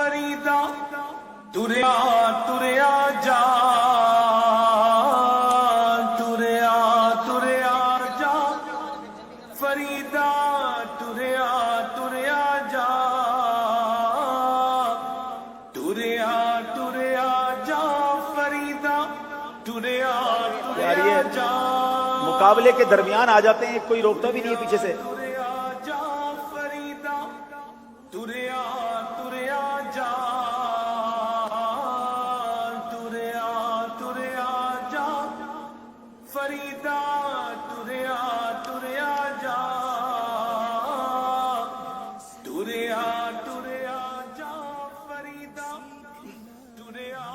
फरीदा तुरिया तुरिया जा तुरिया तुरिया जा फरीदा तुरिया तुरिया जा तुरिया तुरिया जा फरीदा तुरिया तुरिया जा। मुकाबले के दरमियान आ जाते हैं, कोई रोकता भी नहीं है पीछे से।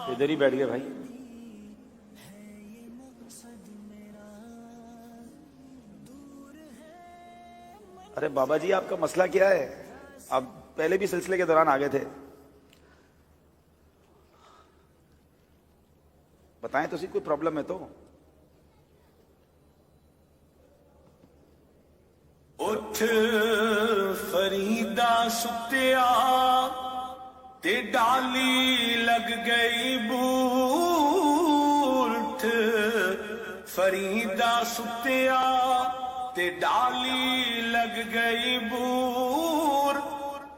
इधर ही बैठ गए भाई। अरे बाबा जी, आपका मसला क्या है? आप पहले भी सिलसिले के दौरान आ गए थे, बताएं तो, कोई प्रॉब्लम है तो? उठ फरीदा सुत्या ते डाली लग गई बूर। उठ फरीदा सुत्या ते डाली लग गई बूर।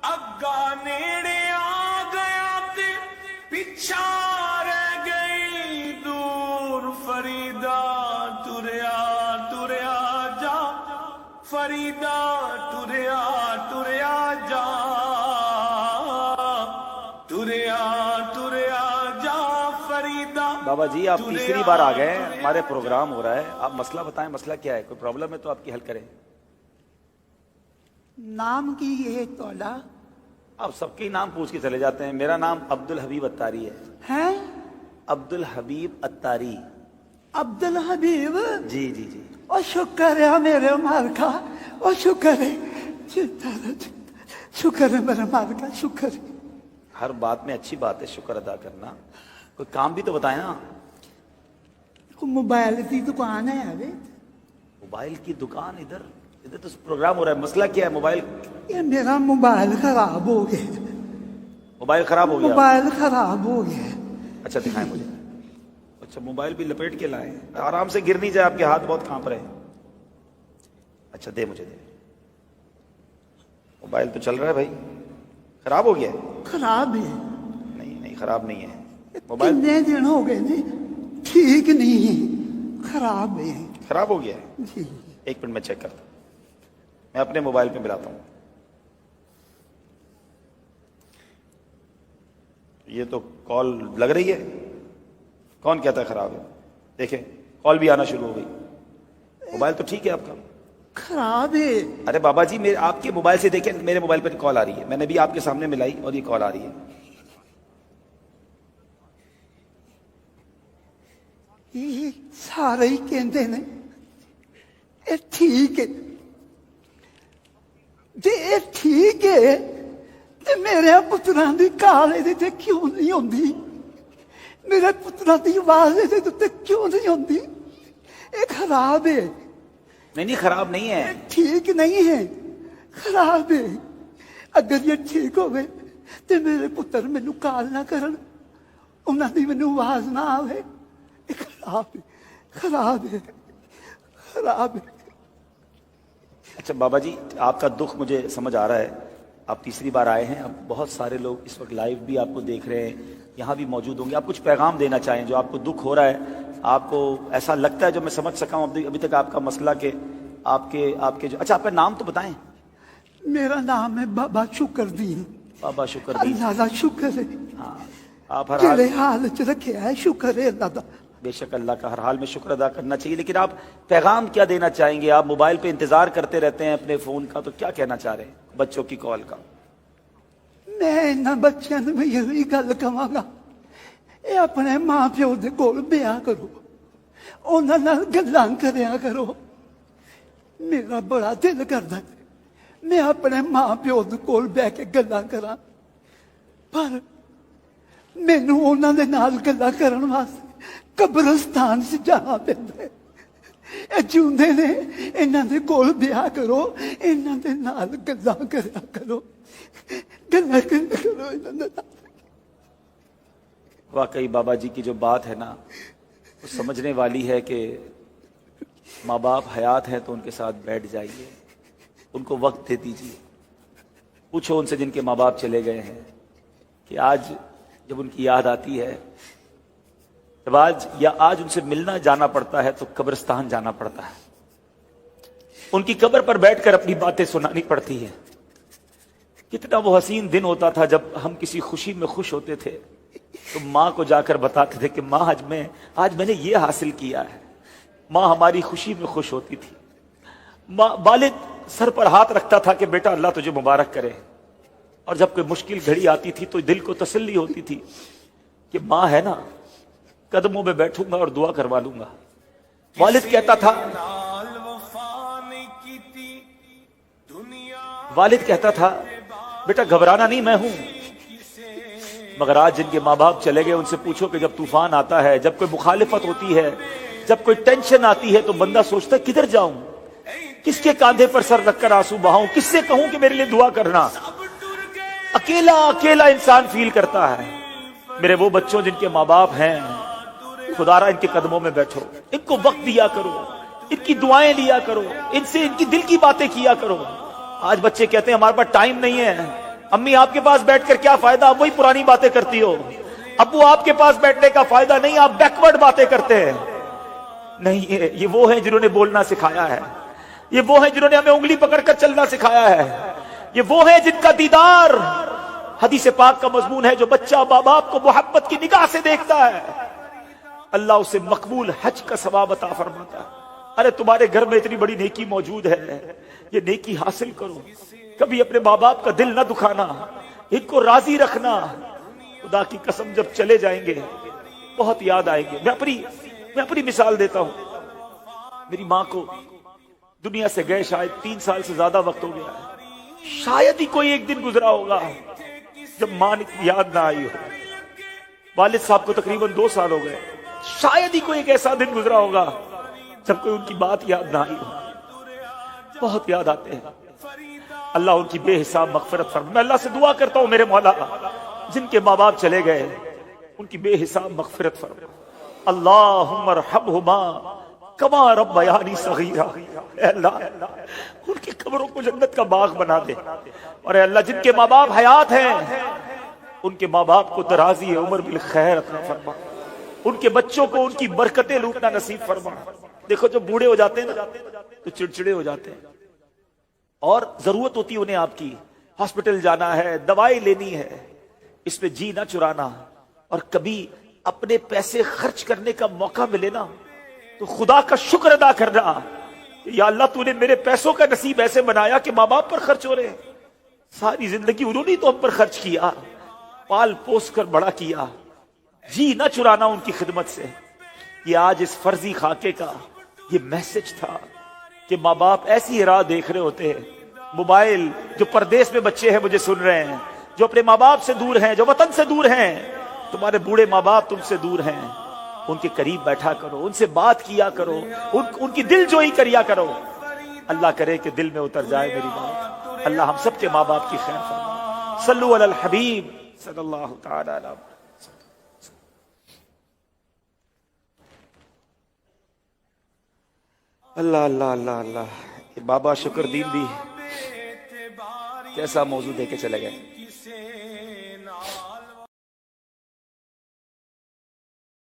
अग्गा नेड़े आ गया ते पिछा रह गई दूर। फरीदा तुरिया तुरिया जा फरीदा तुरिया तुरिया जा तुरिया तुरिया जा फरीदा। बाबा जी, आप तीसरी बार आ गए, हमारे प्रोग्राम हो रहा है, आप मसला बताएं, मसला क्या है? कोई प्रॉब्लम है तो आपकी हल करें। नाम की है तोला? आप सबके नाम पूछ के चले जाते हैं। मेरा नाम अब्दुल हबीब अत्तारी है। हैं? अब्दुल हबीब अत्तारी। अब्दुल हबीब? जी जी जी। और शुक्र है मेरे मालिका, और शुक्र है, शुक्र है मेरे मालिका, शुक्र है। हर बात में अच्छी बात है शुक्र अदा करना। कोई काम भी तो बताए ना। मोबाइल की दुकान है अभी। मोबाइल की दुकान? इधर इधर तो प्रोग्राम हो रहा है, मसला क्या है? मोबाइल? ये मेरा मोबाइल खराब हो गया। मोबाइल खराब हो गया? मोबाइल खराब हो गया। अच्छा दिखाएं मुझे। अच्छा, मोबाइल भी लपेट के लाए, आराम से गिर नहीं जाए, आपके हाथ बहुत कांप रहे हैं। अच्छा दे मुझे, दे। मोबाइल तो चल रहा है भाई, खराब हो गया है? खराब है। नहीं नहीं, खराब नहीं है मोबाइल। कितने दिन हो गए ने, ठीक नहीं है, खराब है। खराब हो गया है जी। एक मिनट में चेक करता हूं, मैं अपने मोबाइल पे मिलाता हूं। ये तो कॉल लग रही है, कौन कहता है खराब है? देखें, कॉल भी आना शुरू हो गई। मोबाइल तो ठीक है आपका? खराब है। अरे बाबा जी, मेरे आपके मोबाइल से देखें, मेरे मोबाइल पर कॉल आ रही है, मैंने भी आपके सामने मिलाई और ये कॉल आ रही है। ये सारे ही कहते ने ये ठीक है, जे ये ठीक है ते मेरे पुत्रां दी काल इहदे ते क्यों नहीं होंदी? मेरे पुत्रां दी आवाज इहदे ते क्यों नहीं होंदी? ये खराब है। नहीं नहीं, खराब नहीं है। ठीक नहीं है, खराब है। अगर ये ठीक होवे ते मेरे पुत्र मैनू काल ना करन, उन्हां दी मैनू आवाज ना आवे। ये खराब है, खराब है, खराब है। अच्छा बाबा जी, आपका दुख मुझे समझ आ रहा है। आप तीसरी बार आए हैं, अब बहुत सारे लोग इस वक्त लाइव भी आपको देख रहे हैं, यहाँ भी मौजूद होंगे। आप कुछ पैगाम देना चाहें, जो आपको दुख हो रहा है, आपको ऐसा लगता है, जो मैं समझ सका हूँ अभी तक आपका मसला के आपके जो। अच्छा, आपका नाम तो बताएं। मेरा नाम है बाबा शुक्रदीन। बाबा शुक्रदीन। अल्लाह का शुक्र है। हाँ, आप हर हाल च रखे है, शुक्र है अल्लाह का। बेशक अल्लाह का हर हाल में शुक्र अदा करना चाहिए, लेकिन आप पैगाम क्या देना चाहेंगे? आप मोबाइल पे इंतजार करते रहते हैं अपने फोन का, तो क्या कहना चाह रहे हैं बच्चों की कॉल का? मैं इन्हां बच्चों नूं यही गल कहांगा, ये अपने मां प्यो दे कोल ब्याह करो, उन्हां नाल गल्लां करिया करो। मेरा बड़ा दिल करदा है मैं अपने मां प्यो दे कोल बैठ के गल्लां करां, पर मैनूं उन्हां दे नाल गल्लां करन वास्ते कब्रिस्तान से जाना पैंदा है। ਇਹ ਜਿਉਂਦੇ ਨੇ, ਇਹਨਾਂ ਦੇ ਕੋਲ ਵਿਆਹ ਕਰੋ, ਇਹਨਾਂ ਦੇ ਨਾਲ ਗੱਲਾਂ ਕਰਿਆ ਕਰੋ। गल्लां करिया करो इन्हां दे नाल। वाकई बाबा जी की जो बात है ना वो समझने वाली है कि माँ बाप हयात हैं तो उनके साथ बैठ जाइए, उनको वक्त दे दीजिए। पूछो उनसे जिनके माँ बाप चले गए हैं कि आज जब उनकी याद आती है, जब आज उनसे मिलना जाना पड़ता है तो कब्रिस्तान जाना पड़ता है, उनकी कब्र पर बैठकर अपनी बातें सुनानी पड़ती है। कितना वो हसीन दिन होता था जब हम किसी खुशी में खुश होते थे तो माँ को जाकर बताते थे कि माँ आज मैंने ये हासिल किया है। माँ हमारी खुशी में खुश होती थी। माँ वालिद सर पर हाथ रखता था कि बेटा अल्लाह तुझे मुबारक करे, और जब कोई मुश्किल घड़ी आती थी तो दिल को तसल्ली होती थी कि माँ है ना, कदमों में बैठूंगा और दुआ करवा लूंगा। वालिद कहता था बेटा घबराना नहीं, मैं हूं। मगर आज जिनके माँ बाप चले गए उनसे पूछो कि जब तूफान आता है, जब कोई मुखालिफत होती है, जब कोई टेंशन आती है तो बंदा सोचता है किधर जाऊं, किसके कांधे पर सर रखकर आंसू बहाऊं, किससे कहूं कि मेरे लिए दुआ करना। अकेला अकेला इंसान फील करता है। मेरे वो बच्चों जिनके माँ बाप हैं, खुदारा इनके कदमों में बैठो, इनको वक्त दिया करो, इनकी दुआएं लिया करो, इनसे इनकी दिल की बातें किया करो। आज बच्चे कहते हैं हमारे पास टाइम नहीं है। अम्मी आपके पास बैठकर क्या फायदा, आप वही पुरानी बातें करती हो। अब्बू आपके पास बैठने का फायदा नहीं, आप बैकवर्ड बातें करते हैं। नहीं, ये वो है जिन्होंने बोलना सिखाया है, ये वो है जिन्होंने हमें उंगली पकड़कर चलना सिखाया है, ये वो है जिनका दीदार हदीस पाक का मजमून है। जो बच्चा माँ बाप को मोहब्बत की निगाह से देखता है अल्लाह उसे मकबूल हज का सवाब अता फरमाता है। अरे तुम्हारे घर में इतनी बड़ी नेकी मौजूद है, ये नेकी हासिल करो। कभी अपने माँ बाप का दिल ना दुखाना, इनको राजी रखना। खुदा की कसम जब चले जाएंगे बहुत याद आएंगे। मैं अपनी मिसाल देता हूं। मेरी माँ को दुनिया से गए शायद 3 साल से ज्यादा वक्त हो गया है। शायद ही कोई एक दिन गुजरा होगा जब माँ की याद ना आई हो। वालिद साहब को तकरीबन 2 साल हो गए। शायद ही कोई एक ऐसा दिन गुजरा होगा जब कोई उनकी बात याद ना आई हो। बहुत याद आते हैं। अल्लाह उनकी बेहिसाब मगफिरत फरमाए। मैं अल्लाह से दुआ करता हूं मेरे मौला जिनके माँ बाप चले गए उनकी बेहिसाब मगफिरत फरमा। अल्लाहुम्मा रहमहुमा कमा रब्बयानी सगीरा। अल्लाह उनकी कब्रों को जन्नत का बाग बना दे। और अल्लाह जिनके माँ बाप हयात हैं उनके माँ बाप को दराजी उम्र बिल खैर अता फरमा। उनके बच्चों को उनकी बरकतें लूटना नसीब फरमा। देखो जब बूढ़े हो जाते हैं ना तो चिड़चिड़े हो जाते हैं और जरूरत होती है उन्हें आपकी। हॉस्पिटल जाना है, दवाई लेनी है, इसमें जी ना चुराना। और कभी अपने पैसे खर्च करने का मौका मिले ना तो खुदा का शुक्र अदा करना, या अल्लाह तूने मेरे पैसों का नसीब ऐसे बनाया कि माँ बाप पर खर्च हो रहे हैं। सारी जिंदगी उन्होंने तो हम पर खर्च किया, पाल पोस कर बड़ा किया। जी ना चुराना उनकी खिदमत से। ये आज इस फर्जी खाके का ये मैसेज था कि माँ बाप ऐसी राह देख रहे होते हैं। मोबाइल, जो परदेश में बच्चे हैं मुझे सुन रहे हैं, जो अपने माँ बाप से दूर हैं, जो वतन से दूर हैं, तुम्हारे बूढ़े माँ बाप तुमसे दूर हैं, उनके करीब बैठा करो, उनसे बात किया करो, उनकी दिल जोई करिया करो। अल्लाह करे कि दिल में उतर जाए मेरी बात। अल्लाह हम सबके माँ बाप की खैर फरमाए। सल्लु अलल हबीब सल्लल्लाहु तआला अलैहि वसल्लम। अल्लाह अल्लाह अल्लाह अल्लाह। बाबा शुक्रदीन भी कैसा मौजू दे के चले गए।